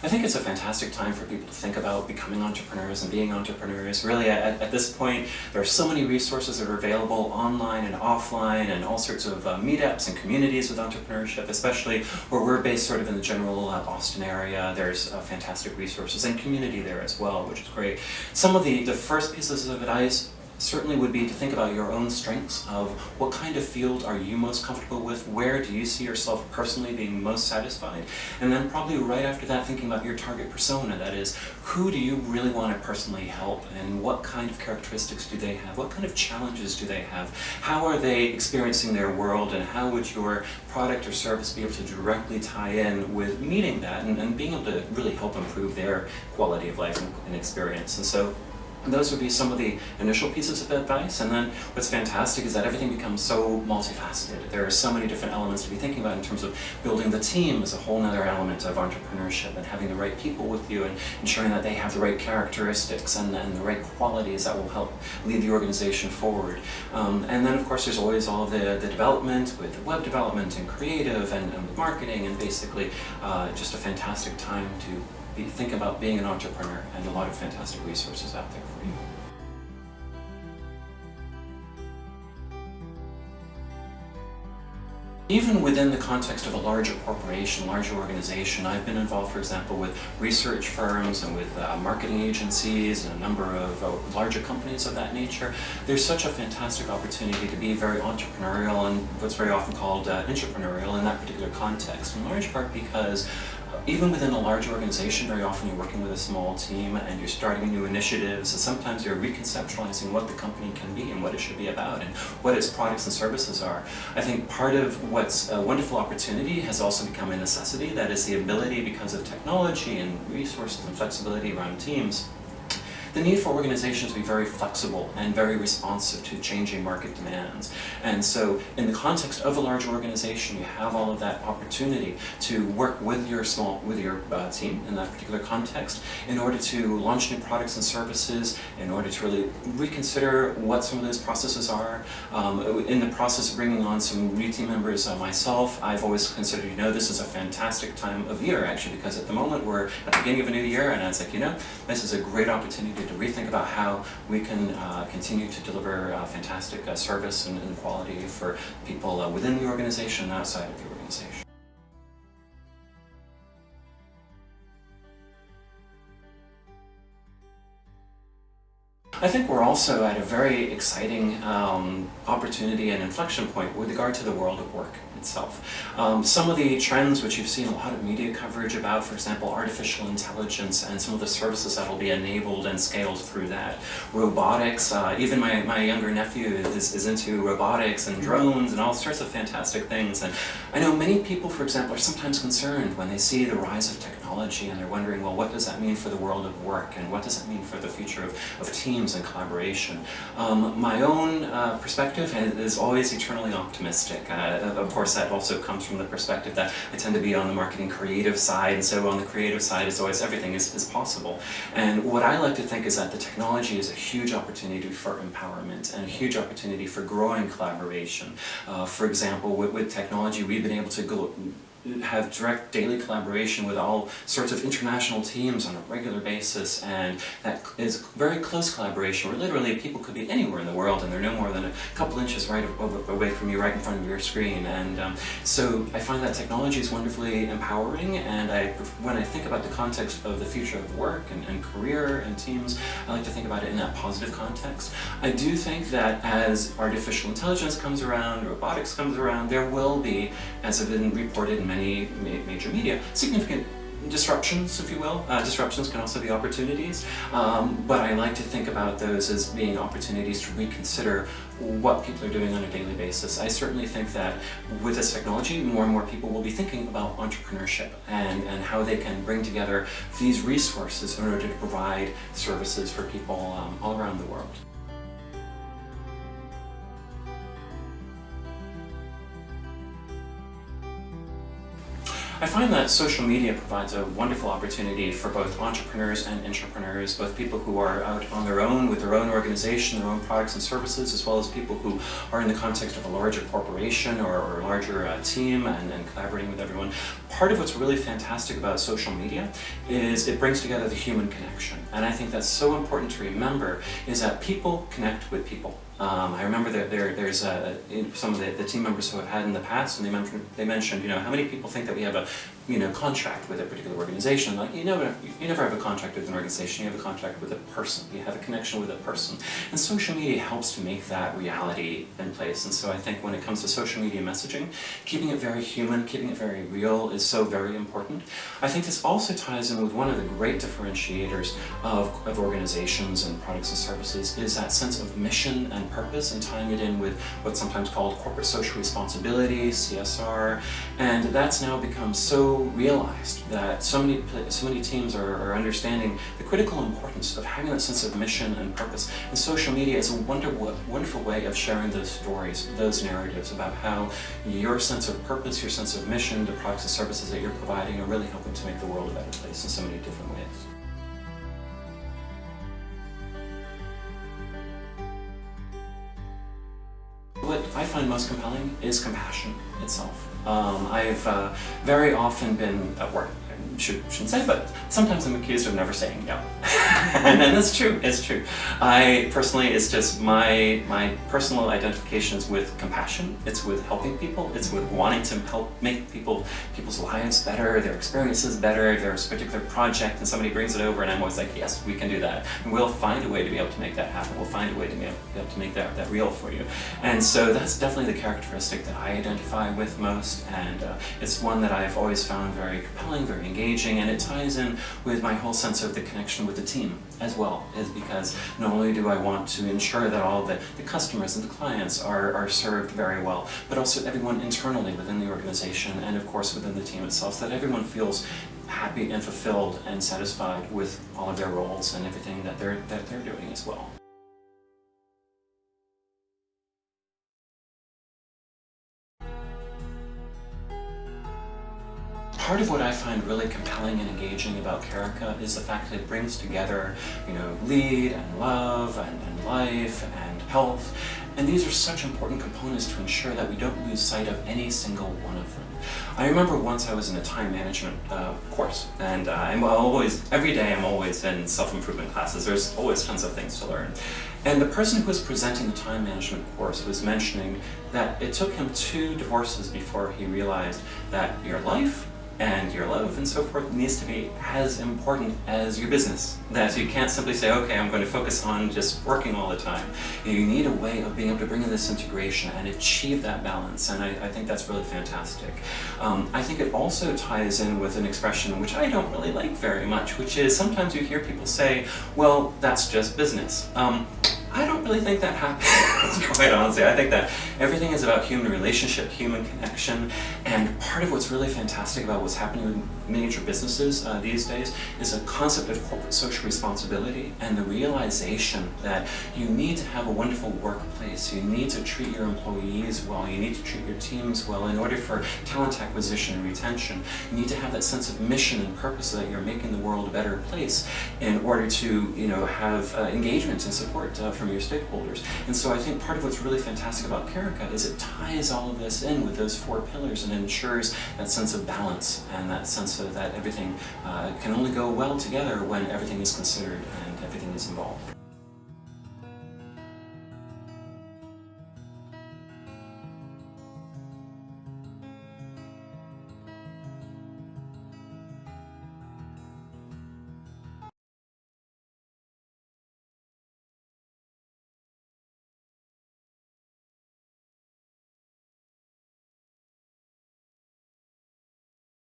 I think it's a fantastic time for people to think about becoming entrepreneurs and being entrepreneurs. Really, at this point, there are so many resources that are available online and offline, and all sorts of meetups and communities with entrepreneurship, especially where we're based sort of in the general Boston area. There's fantastic resources and community there as well, which is great. Some of the first pieces of advice certainly would be to think about your own strengths of what kind of field are you most comfortable with, where do you see yourself personally being most satisfied, and then probably right after that thinking about your target persona, that is, who do you really want to personally help and what kind of characteristics do they have, what kind of challenges do they have, how are they experiencing their world, and how would your product or service be able to directly tie in with meeting that and being able to really help improve their quality of life and experience. And so those would be some of the initial pieces of advice, and then what's fantastic is that everything becomes so multifaceted. There are so many different elements to be thinking about in terms of building the team as a whole other element of entrepreneurship, and having the right people with you and ensuring that they have the right characteristics and the right qualities that will help lead the organization forward. And then of course there's always all of the development with web development and creative and marketing, and basically just a fantastic time to think about being an entrepreneur, and a lot of fantastic resources out there for you. Even within the context of a larger corporation, larger organization, I've been involved, for example, with research firms and with marketing agencies and a number of larger companies of that nature. There's such a fantastic opportunity to be very entrepreneurial and what's very often called intrapreneurial in that particular context, in large part because even within a large organization, very often you're working with a small team and you're starting new initiatives, and sometimes you're reconceptualizing what the company can be and what it should be about and what its products and services are. I think part of what's a wonderful opportunity has also become a necessity, that is the ability, because of technology and resources and flexibility around teams, the need for organizations to be very flexible and very responsive to changing market demands. And so in the context of a large organization, you have all of that opportunity to work with your team in that particular context in order to launch new products and services, in order to really reconsider what some of those processes are. In the process of bringing on some new team members myself, I've always considered, this is a fantastic time of year actually, because at the moment we're at the beginning of a new year, and I was like, this is a great opportunity to rethink about how we can continue to deliver fantastic service and quality for people within the organization and outside of the organization. I think we're also at a very exciting opportunity and inflection point with regard to the world of work itself. Some of the trends which you've seen a lot of media coverage about, for example, artificial intelligence and some of the services that will be enabled and scaled through that. Robotics, even my younger nephew is into robotics and drones and all sorts of fantastic things. And I know many people, for example, are sometimes concerned when they see the rise of technology, and they're wondering, well, what does that mean for the world of work, and what does that mean for the future of teams and collaboration? My own perspective is always eternally optimistic. Of course, that also comes from the perspective that I tend to be on the marketing creative side, and so on the creative side it's always everything is possible. And what I like to think is that the technology is a huge opportunity for empowerment and a huge opportunity for growing collaboration. For example, with technology, we've been able to have direct daily collaboration with all sorts of international teams on a regular basis, and that is very close collaboration where literally people could be anywhere in the world and they're no more than a couple inches right away from you, right in front of your screen. And so I find that technology is wonderfully empowering, and when I think about the context of the future of work and career and teams, I like to think about it in that positive context. I do think that as artificial intelligence comes around, robotics comes around, there will be, as have been reported in many major media, significant disruptions, if you will. Disruptions can also be opportunities, but I like to think about those as being opportunities to reconsider what people are doing on a daily basis. I certainly think that with this technology, more and more people will be thinking about entrepreneurship and how they can bring together these resources in order to provide services for people all around the world. I find that social media provides a wonderful opportunity for both entrepreneurs and intrapreneurs, both people who are out on their own with their own organization, their own products and services, as well as people who are in the context of a larger corporation or a larger team and collaborating with everyone. Part of what's really fantastic about social media is it brings together the human connection. And I think that's so important to remember, is that people connect with people. I remember that there's some of the team members who I've had in the past, and they mentioned, how many people think that we have a contract with a particular organization. Like, you never have a contract with an organization, you have a contract with a person. You have a connection with a person. And social media helps to make that reality in place. And so I think when it comes to social media messaging, keeping it very human, keeping it very real is so very important. I think this also ties in with one of the great differentiators of organizations and products and services, is that sense of mission and purpose, and tying it in with what's sometimes called corporate social responsibility, CSR. And that's now become so realized that so many teams are understanding the critical importance of having that sense of mission and purpose. And social media is a wonderful way of sharing those stories, those narratives about how your sense of purpose, your sense of mission, the products and services that you're providing are really helping to make the world a better place in so many different ways. What I find most compelling is compassion itself. I've very often been at work. I shouldn't say, but sometimes I'm accused of never saying no. And that's true, it's true. I personally, it's just my personal identifications with compassion. It's with helping people. It's with wanting to help make people's lives better, their experiences better. There's a particular project and somebody brings it over and I'm always like, yes, we can do that. And we'll find a way to be able to make that happen. We'll find a way to be able to make that real for you. And so that's definitely the characteristic that I identify with most, and it's one that I've always found very compelling, very engaging, and it ties in with my whole sense of the connection with the team as well, is because not only do I want to ensure that all the customers and the clients are served very well, but also everyone internally within the organization and of course within the team itself, so that everyone feels happy and fulfilled and satisfied with all of their roles and everything that they're doing as well. Part of what I find really compelling and engaging about Carica is the fact that it brings together, lead and love and life and health. And these are such important components to ensure that we don't lose sight of any single one of them. I remember once I was in a time management course, and every day I'm always in self-improvement classes. There's always tons of things to learn. And the person who was presenting the time management course was mentioning that it took him 2 divorces before he realized that your life and your love and so forth needs to be as important as your business. That you can't simply say, okay, I'm going to focus on just working all the time. You need a way of being able to bring in this integration and achieve that balance, and I think that's really fantastic. I think it also ties in with an expression which I don't really like very much, which is sometimes you hear people say, well, that's just business. I don't really think that happens, quite honestly. I think that everything is about human relationship, human connection, and part of what's really fantastic about what's happening with major businesses these days is a concept of corporate social responsibility and the realization that you need to have a wonderful workplace, you need to treat your employees well, you need to treat your teams well in order for talent acquisition and retention. You need to have that sense of mission and purpose so that you're making the world a better place in order to have engagement and support from your stakeholders. And so I think part of what's really fantastic about Carica is it ties all of this in with those 4 pillars and ensures that sense of balance and that sense of that everything can only go well together when everything is considered and everything is involved.